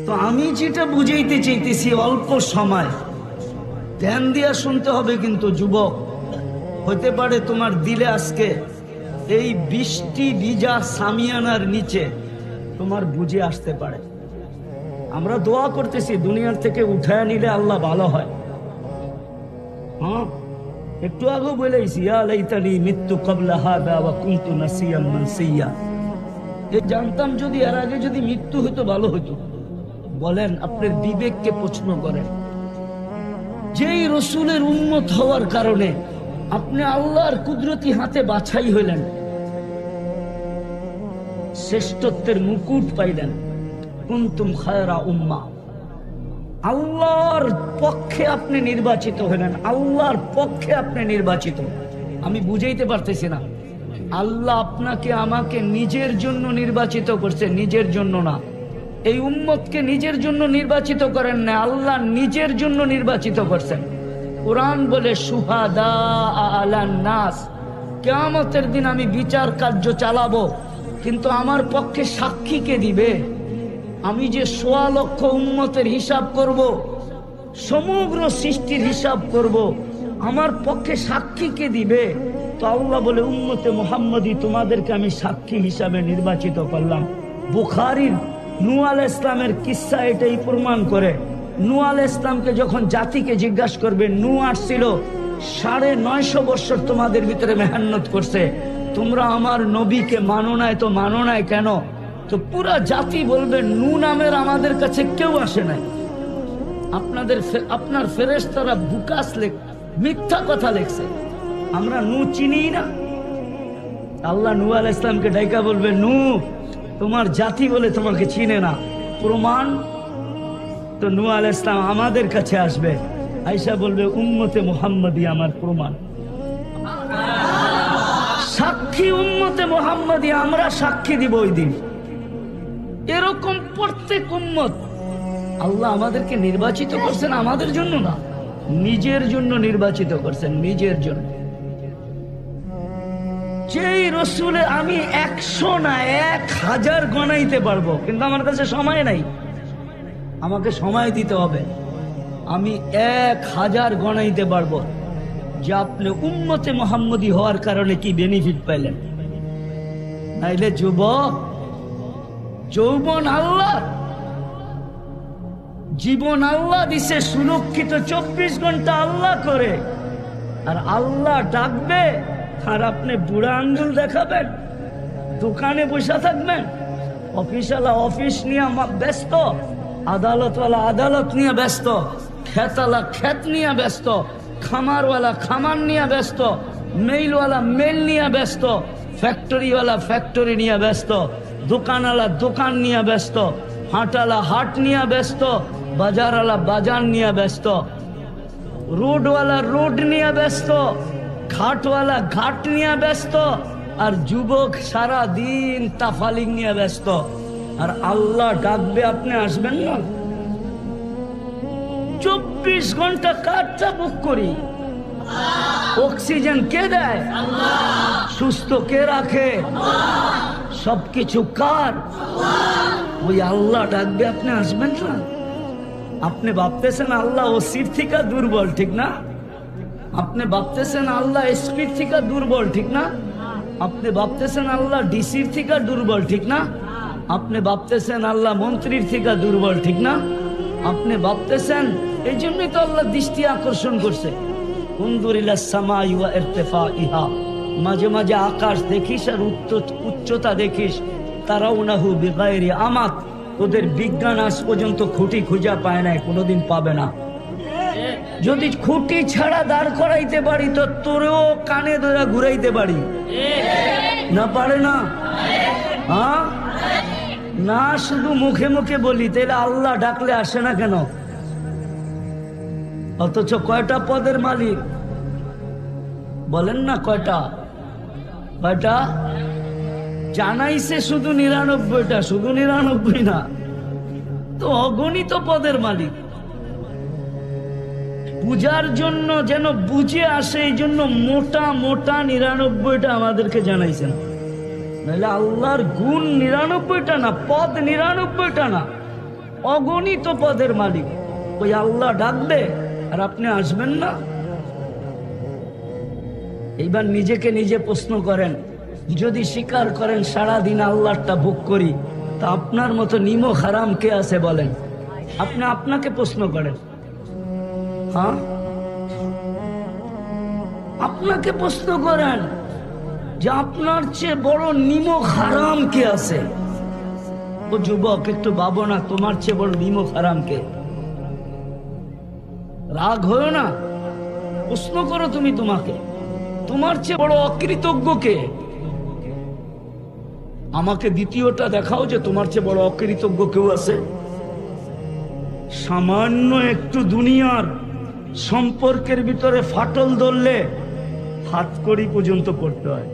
তো আমি যেটা বুঝাইতে চাইতেছি, অল্প সময় ধ্যান দিয়া শুনতে হবে। কিন্তু যুবক, হতে পারে তোমার দিলে আজকে এই বৃষ্টি ভিজা সামিয়ানার নিচে তোমার বুঝে আসতে পারে। আমরা দোয়া করতেছি দুনিয়ার থেকে উঠায় নিলে আল্লাহ ভালো হয়। হ্যাঁ, একটু আগে বলেছি, ইয়া লাইতানি মিত্তু ক্বাবলা হাযা ওয়া কুনতু নাসিয়াম মানসিয়া। এই জানতাম যদি এর আগে যদি মৃত্যু হতো ভালো হতো। বলেন, আপনার বিবেককে প্রশ্ন করেন। যেই রসুলের উম্মত হওয়ার কারণে আপনি আল্লাহর কুদরতি হাতে বাছাই হইলেন, শ্রেষ্ঠত্বের মুকুট পাইলেন। কুনতুম খায়রা উম্মাহ, আল্লাহর পক্ষে আপনি নির্বাচিত হলেন, আল্লাহর পক্ষে আপনি নির্বাচিত। আমি বুঝাইতে পারতেছি না। আল্লাহ আপনাকে আমাকে নিজের জন্য নির্বাচিত করছে, নিজের জন্য না। এই উম্মতকে নিজের জন্য নির্বাচিত করেন না, আল্লাহ নিজের জন্য নির্বাচিত করছেন। কোরআন বলে শুহাদা আলান নাস, কিয়ামতের দিন আমি বিচার কার্য চালাবো, কিন্তু আমার পক্ষে সাক্ষী কে দিবে? আমি যে ১৬ লক্ষ উম্মতের হিসাব করব, সমগ্র সৃষ্টির হিসাব করব, আমার পক্ষে সাক্ষী কে দিবে? তো আল্লাহ বলে, উম্মতে মুহাম্মদী তোমাদেরকে আমি সাক্ষী হিসাবে নির্বাচিত করলাম। বুখারীর নূহ আলাইহিস ইসলামের কিসসা এটাই প্রমাণ করে। নূহ আলাইহিস ইসলামকে যখন জাতিকে জিজ্ঞাসা করবে, নূহ আসছিল ৯৫০ বছর তোমাদের ভিতরে মেহনত করছে, তোমরা আমার নবীকে মানো নাই, তো মানো নাই কেন? তো পুরা জাতি বলবে, নূহ নামের আমাদের কাছে কেউ আসে নাই। আপনার ফেরেশতারা বুকাস মিথ্যা কথা লেখছে, আমরা নূহ চিনি না। আল্লাহ নূহ আলাইহিস ইসলামকে ডাইকা বলবে, নূহ তোমার জাতি বলে তোমাকে চিনে না, প্রমাণ? তো নূহ আলাইহিস ইসলাম আমাদের কাছে আসবে, আয়েশা বলবে, উম্মতে মুহাম্মদী আমার প্রমাণ, সাক্ষী উম্মতে মুহাম্মদী, আমরা সাক্ষী দিব ওই দিন। এরকম প্রত্যেক উম্মত আল্লাহ আমাদেরকে নির্বাচিত করছেন আমাদের জন্য না, নিজের জন্য নির্বাচিত করছেন, নিজের জন্য। যেই রসুলে আমি ১০০ না ১০০০ গণাইতে পারবো, কিন্তু আমার কাছে সময় নাই, আমাকে সময় দিতে হবে। আমি ১০০০ গণাইতে পারবো যে আপনি উম্মতে মুহাম্মদী হওয়ার কারণে কি বেনিফিট পাইলেন। নাইলে যুবক, যৌবন আল্লাহ, জীবন আল্লাহ দিছে, সুরক্ষিত ২৪ ঘন্টা আল্লাহ করে, আর আল্লাহ ডাকবে আর আপনি বুড়া আঙ্গুল দেখাবেন, দোকানে বসে থাকবেন, অফিসওয়ালা অফিস নিয়ে ব্যস্ত, আদালতওয়ালা আদালত নিয়ে ব্যস্ত, খেতওয়ালা খেত নিয়ে ব্যস্ত, খামারওয়ালা খামার নিয়ে ব্যস্ত, মেইলওয়ালা মেইল নিয়ে ব্যস্ত, ফ্যাক্টরিওয়ালা ফ্যাক্টরি নিয়ে ব্যস্ত, দোকানওয়ালা দোকান নিয়ে ব্যস্ত, হাটওয়ালা হাট নিয়ে ব্যস্ত, বাজারওয়ালা বাজার নিয়ে ব্যস্ত, রোডওয়ালা রোড নিয়ে ব্যস্ত, ঘাটওয়ালা ঘাট নিয়ে ব্যস্ত, আর যুবক সারা দিন তাফালিং নিয়ে ব্যস্ত। আর আল্লাহ ডাকবে, আপনি আসবেন না? ২৪ ঘন্টা কারটা বুক করি? অক্সিজেন কে দেয়? সুস্থ কে রাখে? সবকিছু কার? ওই আল্লাহ ডাকবে, আপনি আসবেন না? আপনি ভাবতেছেন আল্লাহ ওসির থেকে দুর্বল, ঠিক না? আপনি ভাবতেছেন আল্লাহ এসপির থেকে দুর্বল, ঠিক না? আপনি ভাবতেছেন আল্লাহ ডিসির থেকে দুর্বল, ঠিক না? আপনি ভাবতেছেন আল্লাহ মন্ত্রীর থেকে দুর্বল, ঠিক না? আপনি ভাবতেছেন, এই জন্যই তো আল্লাহ দৃষ্টি আকর্ষণ করছে। মাঝে মাঝে আকাশ দেখিস আর উচ্চতা দেখিস, তারাউনাহু বিগাইরি আমাত। ওদের বিজ্ঞান আজ পর্যন্ত খুঁটি খুঁজা পায় নাই, কোনোদিন পাবে না। যদি খুঁটি ছাড়া দাঁড় করাইতে পারি তো তোরেও কানে ধরে ঘুরাইতে পারি, না পারে না? হ্যাঁ না, শুধু মুখে মুখে বলি, তাহলে আল্লাহ ডাকলে আসে না কেন? অথচ কয়টা পদের মালিক বলেন না? কয়টা? জানাইছে শুধু ৯৯টা, শুধু ৯৯ না তো, অগণিত পদের মালিক। বুঝার জন্য যেন বুঝে আসে, এই জন্য মোটা মোটা ৯৯টা আমাদেরকে জানাইছেন। নাহলে আল্লাহর গুণ ৯৯টা না, পদ ৯৯টা না। অগণিত পদের মালিক, ওই আল্লাহ ডাকবে আর আপনি আসবেন না? এইবার নিজেকে নিজে প্রশ্ন করেন, যদি স্বীকার করেন সারাদিন আল্লাহটা ভোগ করি, তা আপনার মতো নিমক হারাম কে আছে বলেন? আপনি আপনাকে প্রশ্ন করেন। হ্যাঁ, আপনাকে প্রশ্ন করেন যে আপনার চেয়ে বড় নিমক হারাম কে আছে? ও যুবক, একটু ভাবো না, তোমার চেয়ে বড় নিমক হারাম কে? রাগ হয়েও না, প্রশ্ন করো তুমি তোমাকে, তোমার চেয়ে বড় অকৃতজ্ঞ কে? আমাকে দ্বিতীয়টা দেখাও যে তোমার চেয়ে বড় অকৃতজ্ঞ কেউ আছে। সামান্য একটু দুনিয়ার সম্পর্কের ভিতরে ফাটল ধরলে হাতকড়ি পর্যন্ত পড়তে হয়,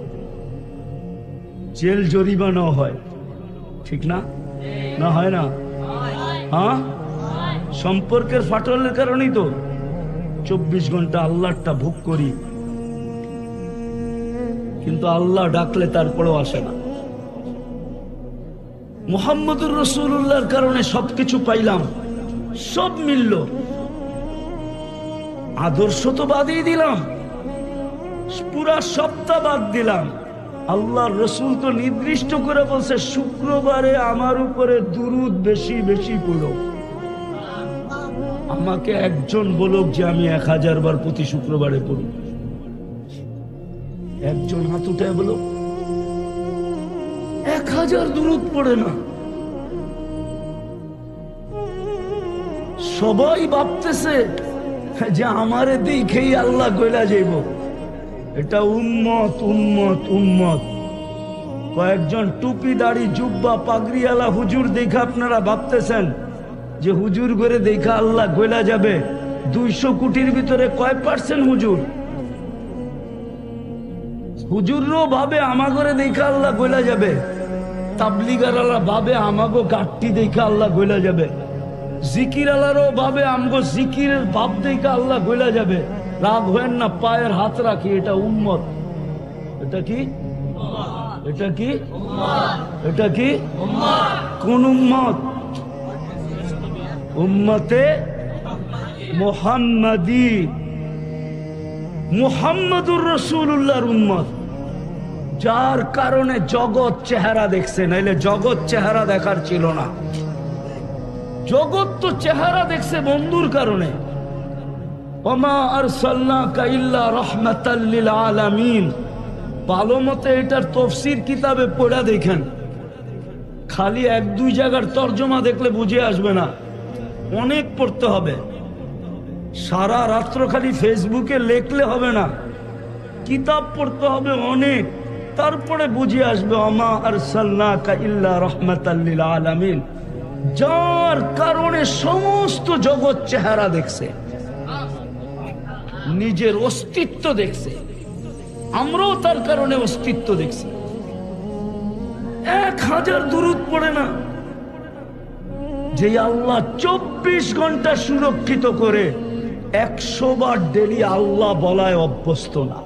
জেল জরিমানাও হয়, ঠিক না? না হয় না? হ্যাঁ, সম্পর্কের ফাটলের কারণেই তো 24 ঘন্টা আল্লাহটা ভোগ করি, কিন্তু আল্লাহ ডাকলে তারপরেও আসে না। মুহাম্মদুর রাসূলুল্লাহর কারণে সবকিছু পাইলাম, সব মিলল, আদর্শ তো বাদই দিলাম, পুরা সপ্তাহ বাদ দিলাম। আল্লাহর রসুল তো নির্দিষ্ট করে বলছে, শুক্রবারে আমার উপরে দুরূদ বেশি বেশি পড়ো। আমাকে একজন বলুক যে আমি 1000 বার প্রতি শুক্রবারে পড়ি, একজন হাত উঠায় বলো 1000 দুরূদ পড়ে না। সবাই ভাবতেছে যে আমারে দেখেই আল্লাহ কইলা যাইব, এটা উম্মত উম্মত উম্মত। কয়েকজন টুপি দাড়ি জুব্বা পাগড়িওয়ালা হুজুর দেখে আপনারা ভাবতেছেন যে হুজুর করে দেখা আল্লাহ কইলা যাবে। 200 কোটির ভিতরে কয় % হুজুর? হুজুরও ভাবে আমাগরে দেখা আল্লাহ কইলা যাবে, তাবলিগাররা ভাবে আমাগো গাট্টি দেখে আল্লাহ কইলা যাবে, জিকির আলারও ভাবে আমগো জিকিরের ভাব দেখে আল্লাহ কইলা যাবে। রাগ হয়েন না, পায়ের হাত রাখি, এটা উম্মত। এটা কি? এটা কি? এটা কি? কোন উম্মত? উম্মতে মুহাম্মাদি, মুহাম্মদুর রাসূলুল্লাহর উম্মত, যার কারণে জগৎ চেহারা দেখছে, নাইলে জগৎ চেহারা দেখার ছিল না। জগৎ তো চেহারা দেখছে বন্ধুর কারণে। ওমা আরসালনাকা ইল্লা রাহমাতাল লিল আলামিন। ভালো মতে এটার তফসির কিতাবে পড়া দেখেন, খালি 1-2 জায়গার তর্জমা দেখলে বুঝে আসবে না, অনেক পড়তে হবে। সারা রাত্র খালি ফেসবুকে লেখলে হবে না, কিতাব পড়তে হবে অনেক, তারপরে বুঝে আসবে ওমা আরসালনাকা ইল্লা রাহমাতাল লিল আলামিন, যার কারণে সমস্ত জগৎ চেহারা দেখছে, নিজের অস্তিত্ব দেখছে। আমরাও তার কারণে অস্তিত্ব দেখছি। 1000 দুরূদ পড়ে না, যে আল্লাহ 24 ঘন্টা সুরক্ষিত করে 100 বার ডেলি আল্লাহ বলায় অভ্যস্ত না।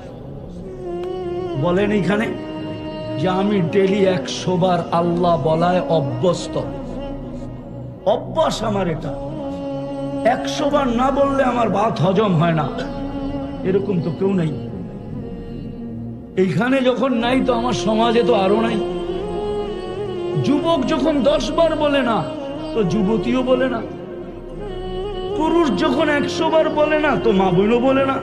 বলেন এখানে যে আমি ডেলি 100 বার আল্লাহ বলায় অভ্যস্ত, অভ্যাস আমার এটা। 100 বার না বললে আমার ভাত হজম হয় না, এরকম তো কেউ নাই। এইখানে যখন নাই তো আমার সমাজে তো আরো নাই। যুবক যখন 10 বার বলে না তো যুবতীও বলে না, পুরুষ যখন 100 বার বলে না তো মা বোনও বলে না।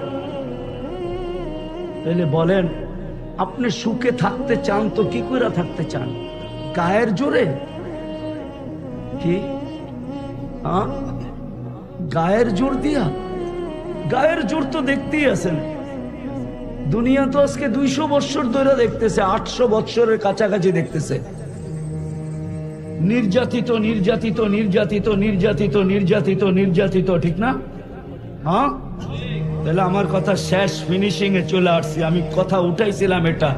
তাহলে বলেন, আপনি সুখে থাকতে চান তো কি করে থাকতে চান? গায়ের জোরে? কি গায়ের জোর দিয়া? গায়ের জোর তো দেখতেই আছেন। দুনিয়া তো আজকে 200 বছর ধরে দেখতেছে, 800 বছরের কাছাকাছি দেখতেছে। নির্যাতিত নির্যাতিত নির্যাতিত নির্যাতিত নির্যাতিত নির্যাতিত, ঠিক না? হ্যাঁ, তাহলে আমার কথা শেষ, ফিনিশিং এ চলে আসছি। আমি কথা উঠাইছিলাম এটা,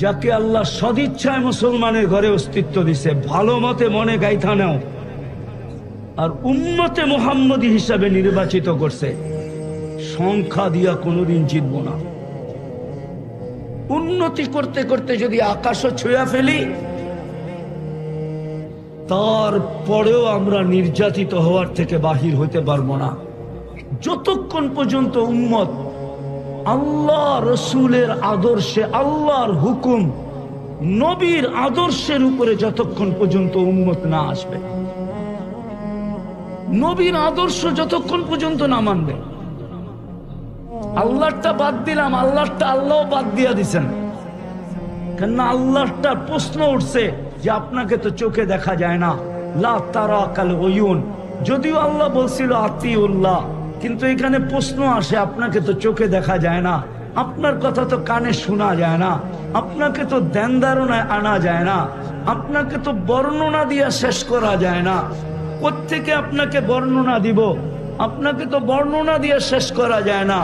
যাকে আল্লাহ সদিচ্ছায় মুসলমানের ঘরে অস্তিত্ব দিছে, ভালো মতে মনে গাইথা নাও, আর উম্মতে মুহাম্মদী হিসাবে নির্বাচিত করছে। সংখ্যা দিয়া কোনোদিন জিতব না। উন্নতি করতে করতে যদি আকাশও ছুঁয়া ফেলি, তারপরেও আমরা নির্যাতিত হওয়ার থেকে বাহির হতে পারবো না যতক্ষণ পর্যন্ত উম্মত আল্লাহ রসুলের আদর্শে, আল্লাহর হুকুম, নবীর আদর্শের উপরে যতক্ষণ পর্যন্ত উম্মত না আসবে, নবীর আদর্শ যতক্ষণ পর্যন্ত না মানবে। আল্লাহটা বাদ দিলাম, আল্লাহটা আল্লাহ বাদ দিয়া দিছেন, কেননা আল্লাহটার প্রশ্ন উঠছে যে আপনাকে তো চোখে দেখা যায় না, লা তারা কাল ওয়ুন। যদিও আল্লাহ বলছিল আতিউল্লাহ, কিন্তু এখানে প্রশ্ন আসে আপনাকে তো চোখে দেখা যায় না, আপনার কথা তো কানে শোনা যায় না, আপনাকে তো ধ্যান ধারণায় আনা যায় না, আপনাকে তো বর্ণনা দিয়া শেষ করা যায় না। কোত্থেকে আপনাকে বর্ণনা দিব? আপনাকে তো বর্ণনা দিয়ে শেষ করা যায় না।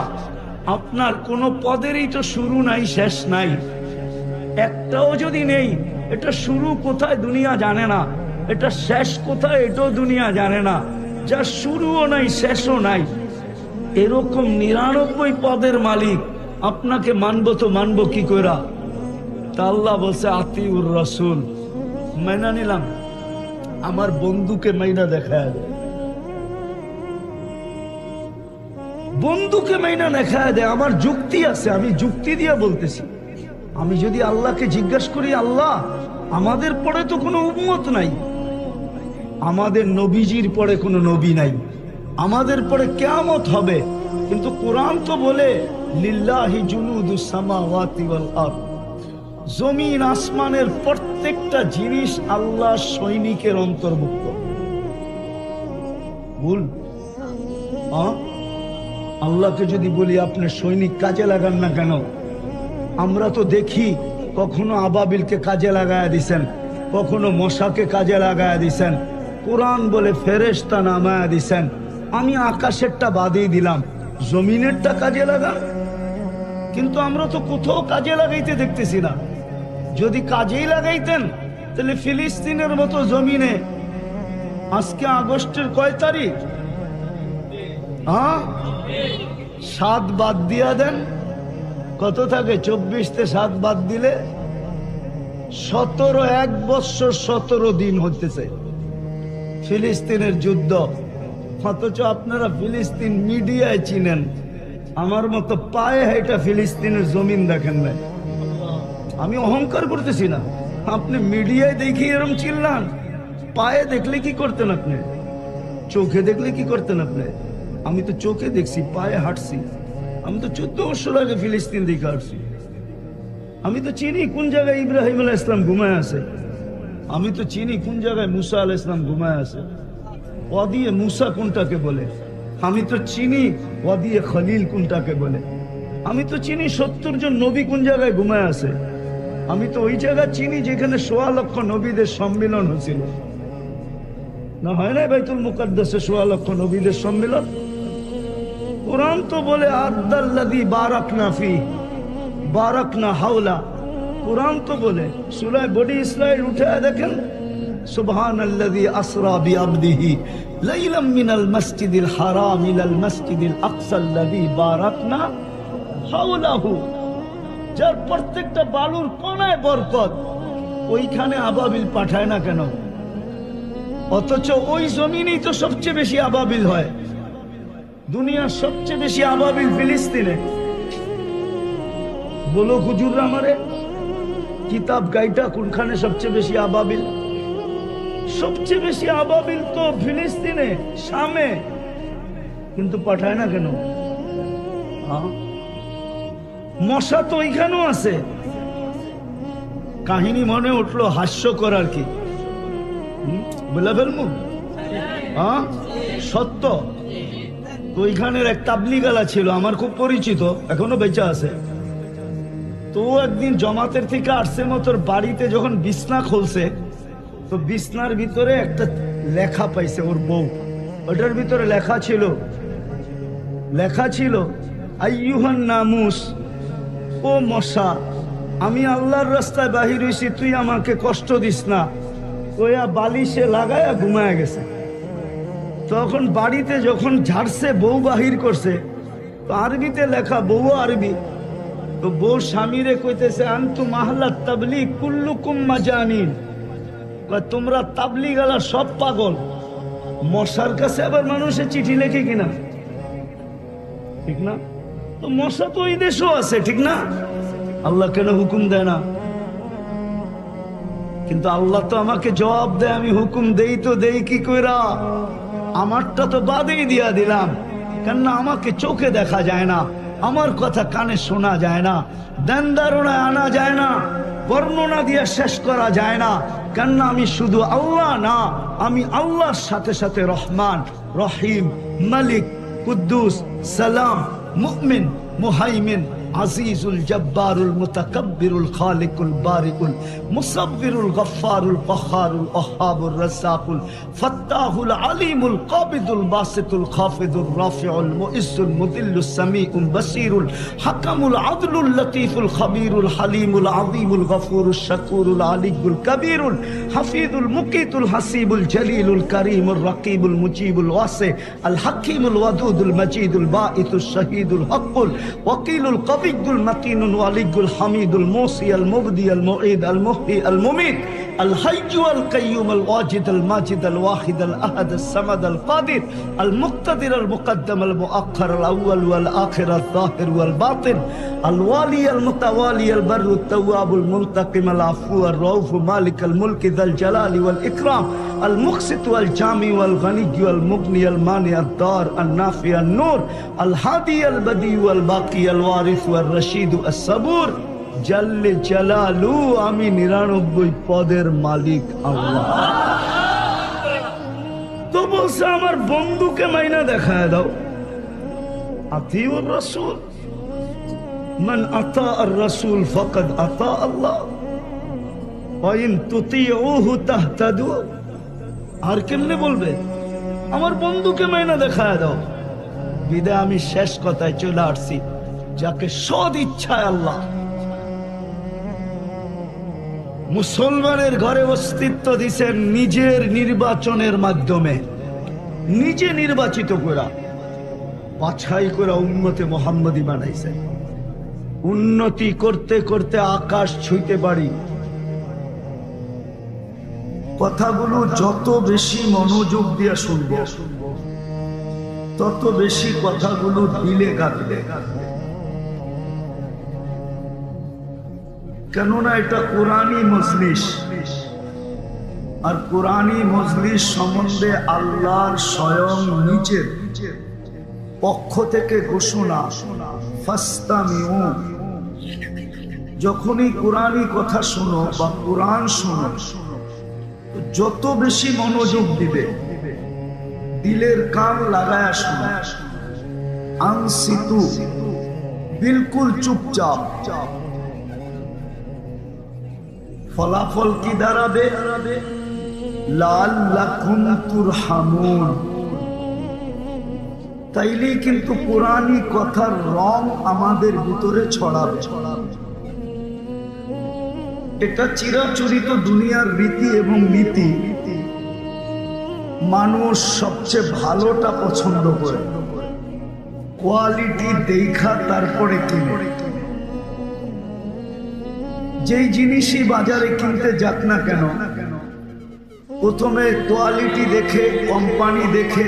আপনার কোনো পদেরই তো শুরু নাই, শেষ নাই, একটাও যদি নেই। এটা শুরু কোথায় দুনিয়া জানে না, এটা শেষ কোথায় এটাও দুনিয়া জানে না। যা শুরুও নাই শেষও নাই, এরকম 99 পদের মালিক আপনাকে মানবো তো মানবো কি কইরা? তা আল্লাহ বলছে আতিউর রাসূল, মাইনা নিলাম। আমার বন্ধুকে মাইনা দেখায় দেয়, বন্ধুকে মাইনা দেখায় দেয়। আমার যুক্তি আছে, আমি যুক্তি দিয়ে বলতেছি। আমি যদি আল্লাহকে জিজ্ঞাসা করি, আল্লাহ আমাদের পরে তো কোনো উম্মত নাই, আমাদের নবীজির পরে কোনো নবী নাই, আমাদের পরে কিয়ামত হবে, কিন্তু কোরআন তো বলে লিল্লাহি জুনুদুস সামাওয়াতি ওয়াল আরদ, জমিন আসমানের প্রত্যেকটা জিনিস আল্লাহ সৈনিকের অন্তর্ভুক্ত। ভুল? আল্লাহকে যদি বলি আপনি সৈনিক কাজে লাগান না কেন? আমরা তো দেখি কখনো আবাবিলকে কাজে লাগায়া দিছেন, কখনো মশাকে কাজে লাগায়া দিছেন, কোরআন বলে ফেরেশতা নামায়া দিছেন। আমি আকাশেরটা বাদই দিলাম, জমিনেরটা কাজে লাগান, কিন্তু আমরা তো কোথাও কাজে লাগাইতে দেখতেছি না। যদি কাজেই লাগাইতেন তাহলে ফিলিস্তিনের মতো জমিনে আজকে আগস্টের কয় তারিখ? 7 বাদ দিয়া দেন, কত থাকে? 24 বাদ দিলে 17, 1 বছর 17 দিন হইতেছে ফিলিস্তিনের যুদ্ধ। অথচ আপনারা ফিলিস্তিন মিডিয়ায় চিনেন, আমার মতো পায়ে হেঁটে ফিলিস্তিনের জমিন দেখেন নাই। আমি অহংকার করতেছি না, আপনি মিডিয়ায় দেখি এরকম চিল্লান, পায়ে দেখলে কি করতেন আপনি? চোখে দেখলে কি করতেন আপনি? আমি তো চোখে দেখছি, পায়ে হাঁটছি। আমি তো 14 বছর আগে ফিলিস্তিন দেখে আসছি। আমি তো চিনি কোন জায়গায় ইব্রাহিম আলাইহিস সালাম ঘুমায় আছে, আমি তো চিনি কোন জায়গায় মুসা আলাইহিস সালাম ঘুমায় আছে। ওয়াদিয়ে মুসা কোনটাকে বলে? আমি তো চিনি ওয়াদিয়ে খলিল কোনটাকে বলে। আমি তো চিনি 70 জন নবী কোন জায়গায় ঘুমায় আছে। আমি তো ওই জায়গা চিনি যেখানে 1.25 লক্ষ নবীদের সম্মিলন হয়েছিল। না হয় না বাইতুল মুকাদ্দাসে 1.25 লক্ষ নবীদের সম্মিলন? কোরআন তো বলে আদাল্লাযী বারাকনা ফি বারাকনা হাওলা। কোরআন তো বলে সূরা বনি ইসরাঈল উঠে দেখেন, সুবহানাল্লাযী আসরা বিআবদিহি লাইলাম মিনাল মাসজিদিল হারাম ইলাল মাসজিদিল আকসাল্লাযী বারাকনা হাওলাহু। যার প্রত্যেকটা বালুর কোনায় বরকত, ওইখানে আবাবিল পাঠায় না কেন? অথচ ওই জমিনেই তো সবচেয়ে বেশি আবাবিল হয়। দুনিয়ার সবচেয়ে বেশি আবাবিল ফিলিস্তিনে। বলো হুজুররা আমারে, কিতাব গাইটা কোনখানে সবচেয়ে বেশি আবাবিল? সবচেয়ে বেশি আবাবিল তো ফিলিস্তিনে, শামে, কিন্তু পাঠায় না কেন? মশা তো ওইখানেও আছে। কাহিনী মনে উঠলো, হাস্যকর আর কি, বলে ফেলবো। সত্য। তো ওইখানের এক তাবলিগালা ছিল, আমার খুব পরিচিত, এখনো বেঁচে আছে। তো একদিন জমাতের থেকে আসছে মতোর বাড়িতে যখন বিছনা খুলছে, তো বিছনার ভিতরে একটা লেখা পাইছে ওর বউ। ওটার ভিতরে লেখা ছিল আইয়ুহান নামুস, ও মশা, আমি আল্লাহর রাস্তায় বাহির হইছি, তুই আমাকে কষ্ট দিস না। ওয়া বালিশে লাগায়া ঘুমায় গেছে। তখন বাড়িতে যখন ঝাড়ছে, বউ বাহির করছে, তো আরবিতে লেখা, বউ আরবি। তো বউ স্বামীরে কইতেছে, আনতু মাহলাত তাবলিগ কুল্লুকুম মাজানিন, তোমরা তাবলিগালা সব পাগল, মশার কাছে আবার মানুষে চিঠি লেখে কিনা, ঠিক না? তো মশা তো ওই দেশও আছে, ঠিক না? আল্লাহ কেন হুকুম দেয় না? কিন্তু আল্লাহ তো আমাকে জবাব দেয়, আমি হুকুম দেই তো দেই কি কইরা? আমারটা তো বাদেই দিয়া দিলাম, কেননা আমাকে চোখে দেখা যায় না, আমার কথা কানে শোনা যায় না, দেন ধারণায় আনা যায় না, বর্ণনা দিয়ে শেষ করা যায় না। কেননা আমি শুধু আল্লাহ না, আমি আল্লাহর সাথে সাথে রহমান, রহিম, মালিক, কুদ্দুস, সালাম, মুমিন, মুহাইমিন, আজিজুল জব্বারুল মুতাকাব্বিরুল খালিকুল বারিকুল মুসাব্বিরুল গফফারুল কহ্হারুল ওয়াহ্হাবুর রাজ্জাকুল ফাত্তাহুল আলিমুল কাবিদুল বাসিতুল খাফিদুর রাফিউল মুইজ্জুল মুদিল্লুস সামিউল বাসিরুল হাকামুল আদলুল লতীফুল খবীরুল হালিমুল আযীমুল গফুরুশ শাকুরুল আলিয়ুল কবীরুল হাফিজুল মুকিতুল হাসিবুল জলিলুল করিমুর রকিবুল মুজিবুল ওয়াসি আল হাকিমুল ওয়াদুদুল মজিদুল বাঈতুশ শহীদুল হকুল ওয়াকিলুল কবিয়ুল মাতিনুল ওয়ালিয়ুল হামিদুল মুসি আল মুবদি আল মুঈদ আল মুহয়ি আল মুমিত আল হাইয়্যু আল কাইয়্যুম আল ওয়াজিদ আল মাজিদ আল ওয়াহিদ আল আহাদ আল সামাদ আল কাদির আল মুক্তাদির আল মুকদ্দম আল মুআক্খার আল আউয়াল ওয়াল আখির আল যাহির ওয়াল বাতিন আল ওয়ালি আল মুতাওয়ালি আল বাররু আত তাওয়াব আল মুনতাকিম আল আফু আর রাউফ মালিক আল মুলক যাল জালালি ওয়াল ইকরাম আল মুকসিত ওয়াল জামি ওয়াল গনি ওয়াল মুগনি আল মানি আদ দার আল নাফি আল নূর আল হাদি আল বদি ওয়াল বাকি আল ওয়ারিস ওয়াল রশিদ আস সাবুর জাল্লে জালালু। আমি 99 পদের মালিক আল্লাহ। তো বলছে আমার বন্ধুকে মাইনা দেখায় দাও। আতিউর রাসূল, মান আতা আর রাসূল ফাকাদ আতা আল্লাহ ওয়া ইন তুতিউহু তাহতাদু। আর কেমনে বলবে আমার বন্ধুকে মাইনা দেখায় দাও? বিদায় আমি শেষ কথায় চলে আসছি, যাকে সদ ইচ্ছায় আল্লাহ মুসলমানের ঘরে অস্তিত্ব দিছেন নিজের নির্বাচনের মাধ্যমে, নিজে নির্বাচিত করা, বাছাই করা উম্মতে মুহাম্মদী বানাইছেন। উন্নতি করতে করতে আকাশ ছুঁইতে পারি। কথাগুলো যত বেশি মনোযোগ দিয়ে শুনব, তত বেশি কথাগুলো দিলে গাঁথবে। কেননা এটা কোরআনী মজলিস, আর কোরআনী মজলিস সম্বন্ধে আল্লাহর স্বয়ং নিজের পক্ষ থেকে ঘোষণা, ফাস্তামিউ। যখনই কোরআনী কথা শোনো বা কোরআন শোনো, যত বেশি মনোযোগ দিবে, দিলের কান লাগায়া শোনো, আনসিতু, বিলকুল চুপচাপ। ফলাফল কি দাঁড়াবে? লাআল্লাকুম তুরহামুন। তাইলেই কিন্তু কোরআনী কথার রং আমাদের ভিতরে ছড়াবে। এটা চিরাচরিত দুনিয়ার রীতি এবং নীতি। মানুষ সবচেয়ে ভালোটা পছন্দ করে, কোয়ালিটি দেখা তারপরে কিনে। যেই জিনিসই বাজারে কিনতে যাক না কেন, প্রথমে কোয়ালিটি দেখে, কোম্পানি দেখে,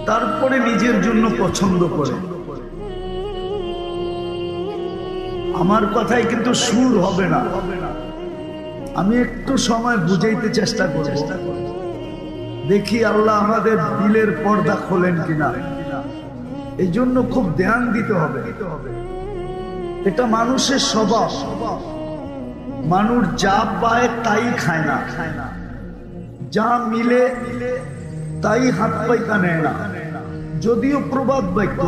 তারপরে নিজের জন্য পছন্দ করে। আমার কথায় কিন্তু সুর হবে না, আমি একটু সময় বুঝাইতে চেষ্টা করব। দেখি আল্লাহ আমাদের দিলের পর্দা খোলেন কিনা। এই জন্য খুব ধ্যান দিতে হবে। এটা মানুষের স্বভাব। মানুষ যা পায় তাই খায় না, যা মিলে তাই হাত পাইতা নেয় না। যদিও প্রবাদ বাক্য,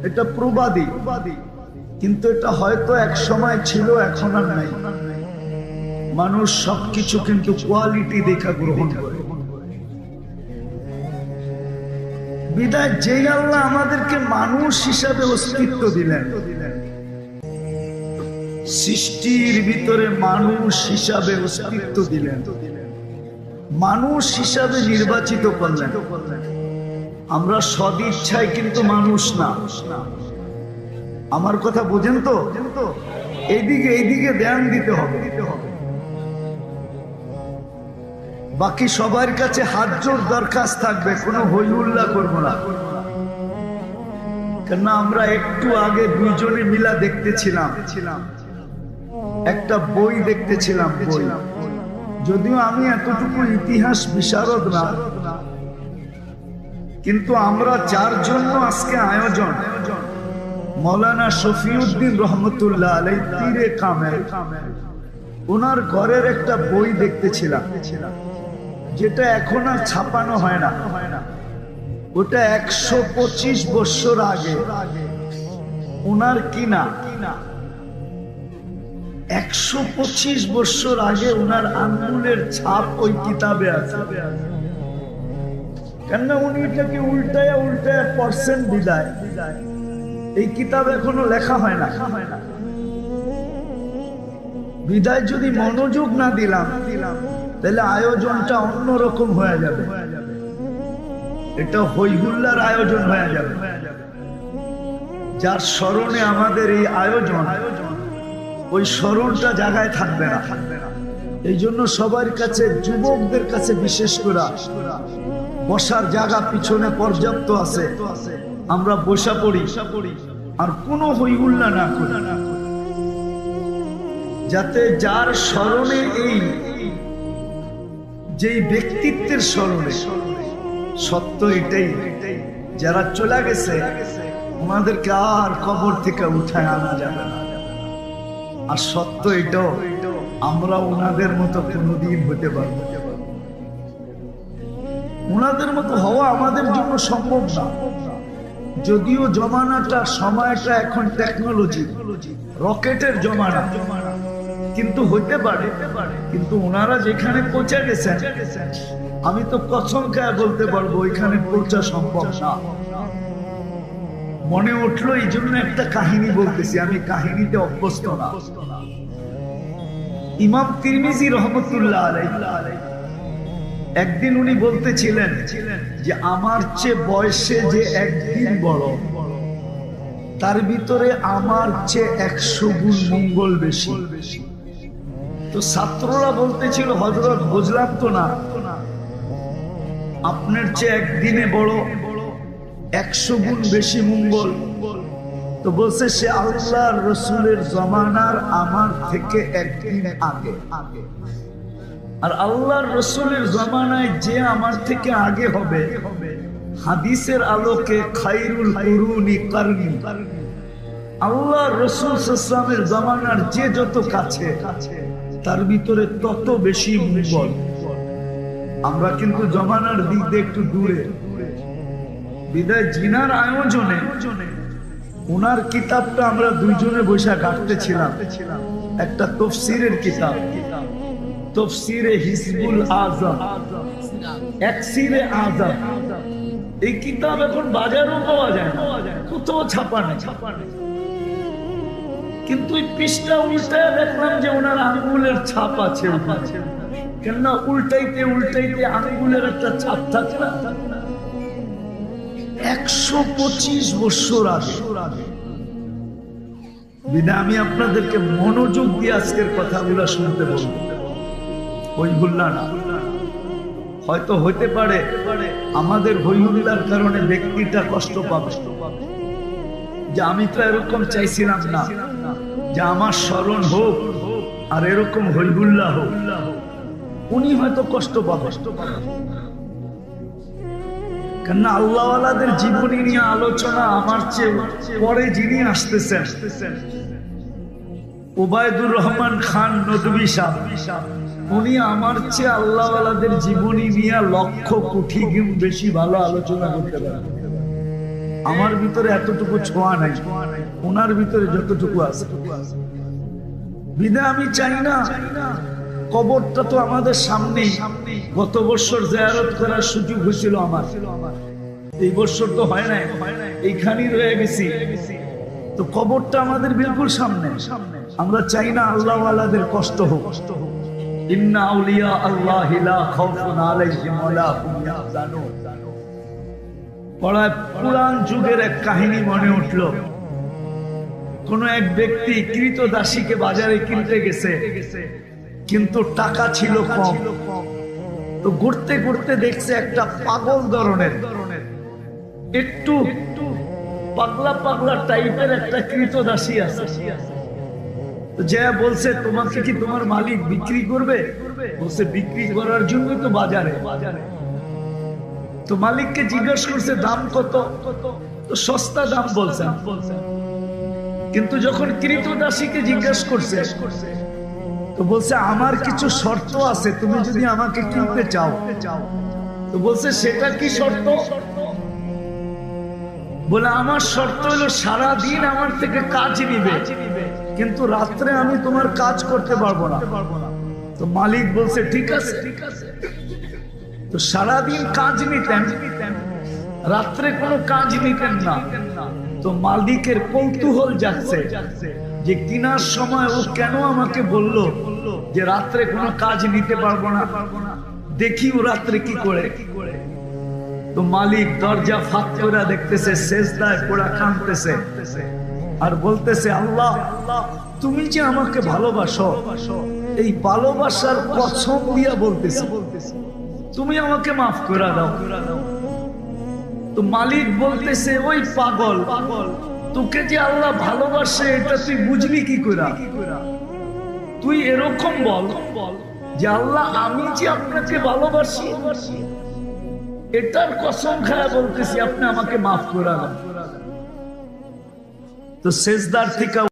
এটা প্রবাদী, কিন্তু এটা হয়তো এক সময় ছিল, এখন আর নাই। মানুষ সবকিছু কিন্তু কোয়ালিটি দেখা গ্রহণ করে। বিদায় যেই আল্লাহ আমাদেরকে মানুষ হিসাবে অস্তিত্ব দিলেন, সৃষ্টির ভিতরে মানুষ হিসাবে অস্তিত্ব দিলেন, মানুষ হিসাবে নির্বাচিত করলেন। আমরা সদিচ্ছায় কিন্তু মানুষ না। আমার কথা বোঝেন তো? এইদিকে ধ্যান দিতে হবে। বাকি সবার কাছে হাত জোর দরখাস্ত থাকবে, কোনো হই হুল্লা করবো না। কেন আমরা একটু আগে দুইজনে মিলা দেখতেছিলাম, একটা বই দেখতেছিলাম, বই। যদিও আমি এতটুকু ইতিহাস বিশারদ না, কিন্তু আমরা যার জন্য আজকে আয়োজন, মৌলানা শফিউদ্দিন রহমতুল্লাহ আলাইহি পীরে কামেল, ওনার ঘরের একটা বই দেখতেছিলাম, যেটা এখন আর ছাপানো হয় না। ওটা 125 বছর আগে ওনার কিনা, 125 বছর আগে ওনার আঙ্গুলের ছাপ ওই কিতাবে আছে। কেন উনি এটাকে উল্টায় উল্টায় পড়ছেন বিদায়, এই কিতাব এখনো লেখা হয় না। বিদায় যদি মনোযোগ না দিলাম, তাহলে আয়োজনটা অন্যরকম হয়ে যাবে, এটা হইহুল্লার আয়োজন হয়ে যাবে। যার স্মরণে আমাদের এই আয়োজন, ওই স্মরণটা জায়গায় থাকবে না। এই জন্য সবার কাছে, যুবকদের কাছে বিশেষ করে বসার জায়গা পিছনে পর্যাপ্ত আছে, আমরা বসা পড়ি আর কোনো হইহুল্লা না করি, যাতে যার স্মরণে, এই যেই ব্যক্তিত্বের স্মরণে, সত্য এটাই, যারা চলে গেছে ওনাদেরকে আর কবর থেকে উঠায় আনা যাবে না। আর সত্য এটাও, আমরা ওনাদের মতো কোনোদিন হতে পারবো, ওনাদের মতো হওয়া আমাদের জন্য সম্ভব না। যদিও জমানাটা, সময়টা এখন টেকনোলজি, রকেটের জমানা, কিন্তু হইতে পারে। কিন্তু ওনারা যেখানে পৌঁছে গেছেন, আমি তো কসম খায় বলতে পারবো ওইখানে পৌঁছা সম্ভব না। মনে উঠলো, এই জন্য একটা কাহিনী বলতেছি, আমি কাহিনীতে অভ্যস্ত না। ইমাম তিরমিজি রহমতুল্লাহ আলাইহি একদিন উনি বলতেছিলেন যে আমার চেয়ে বয়সে যে একদিন বড়, তার ভিতরে আমার চেয়ে 100 গুণ মঙ্গল বেশি। তো ছাত্ররা বলতেছিল, হযরত বুঝলাম তো না, আপনার চেয়ে একদিনে বড় 100 গুণ বেশি মঙ্গল। তো বলছে, সে আল্লাহর রসুলের জমানার আমার থেকে একদিন আগে। আর আল্লাহর রসুলের জমানায় যে আমার থেকে আগে হবে, হাদিসের আলোকে খায়রুল কুরুনি কারনি, আল্লাহর রসুল সাল্লাল্লাহু আলাইহি ওয়াসাল্লামের জমানার যে যত কাছে, তার ভিতরে তত বেশি মঙ্গল। আমরা কিন্তু জমানার দিক দিয়ে একটু দূরে। বিদায় জিনার আয়োজনে ওনার কিতাবটা আমরা দুইজনে বসে কাটতেছিলাম, একটা তফসিরের কিতাব, তফসিরে হিজবুল আজম, একসিরে আজম। এই কিতাব এখন বাজারেও পাওয়া যায় না, কোথাও ছাপা নেই। কিন্তু ওই পৃষ্ঠা উল্টায় দেখলাম যে ওনার আঙ্গুলের ছাপ আছে। কেননা উল্টাইতে উল্টাইতে আঙ্গুলের একটা ছাপ থাকে না। 125 বছর আগে। বিনা আমি আপনাদেরকে মনোযোগ দিয়ে আজকের কথাগুলো শুনতে বলবো, হইহুল্লা না। হয়তো হইতে পারে আমাদের হইহুল্লার কারণে ব্যক্তিটা কষ্ট পাবে, যে আমি তো এরকম চাইছিলাম না যে আমার স্মরণ হোক আর এরকম হইহুল্লা হোক। উনি হয়তো কষ্ট পাবে, কেননা আল্লাহওয়ালাদের জীবনী নিয়ে আলোচনা আমার চেয়ে পরে যিনি আসতেছেন, ওবায়দুর রহমান খান নদভী সাহেব, উনি আমার চেয়ে আল্লাহওয়ালাদের জীবনী নিয়ে লক্ষ কোটি গুণ বেশি ভালো আলোচনা করতে পারেন। আমার ভিতরে এতটুকু ছোঁয়া নাই, ওনার ভিতরে যতটুকু আছে। বিদায় আমি চাই না, কবরটা তো আমাদের সামনেই। গত বছর জিয়ারত করার সুযোগ হয়েছিল আমার, এই বছর তো হয় নাই, এইখানেই রয়ে গেছি। তো কবরটা আমাদের বিলকুল সামনে। আমরা চাই না আল্লাহওয়ালাদের কষ্ট হোক। ইন্না আউলিয়া আল্লাহি লা খাউফুন আলাইহিম ওয়া লা হুম ইয়াহজানুন। পড়ায় পুরান যুগের এক কাহিনী মনে উঠলো। কোন এক ব্যক্তি কৃতদাসীকে বাজারে কিনতে গেছে, কিন্তু টাকা ছিল কম। তো ঘুরতে ঘুরতে দেখছে একটা পাগল ধরনের, একটু পাগলা পাগলা টাইপের একটা কৃতদাসী আছে। যে বলছে তোমাকে কি তোমার মালিক বিক্রি করবে? বলছে বিক্রি করার জন্যই তো বাজারে। তো মালিককে জিজ্ঞেস করছে দাম কত? তো সস্তা দাম বলছেন। কিন্তু যখন কৃতদাসীকে জিজ্ঞেস করছে তো বলছে আমার কিছু শর্ত আছে, তুমি যদি আমাকে কিনতে চাও। তো বলছে সেটা কি শর্ত? বলে আমার শর্ত হলো সারা দিন আমার থেকে কাজ নিবে, কিন্তু রাত্রে আমি তোমার কাজ করতে পারবো না। তো মালিক বলছে ঠিক আছে। তো সারাদিন কাজ নিতেন, রাত্রে কোনো কাজ নিতেন না। তো মালিকের কৌতূহল জাগছে যে কিনার সময় ও কেন আমাকে বলল যে রাত্রে কোনো কাজ নিতে পারবো না, দেখি ও রাত্রে কি করে। তো মালিক দরজা ফাঁক করে দেখতেছে, সেজদায় পড়া কাঁদতেছে আর বলতেছে আল্লাহ, তুমি যে আমাকে ভালোবাসো, এই ভালোবাসার কসম দিয়া বলতেছি তুমি আমাকে মাফ করে দাও। তো মালিক বলতেছে ওই পাগল, তোকে যে আল্লাহ ভালোবাসে এটা তুই বুঝলি কি করে? তুই এরকম বল যে আল্লাহ আমি যে আপনাকে ভালোবাসি, এটার কসম খায়া বলতেছি আপনি আমাকে মাফ করে দাও। তো সেজদার থেকে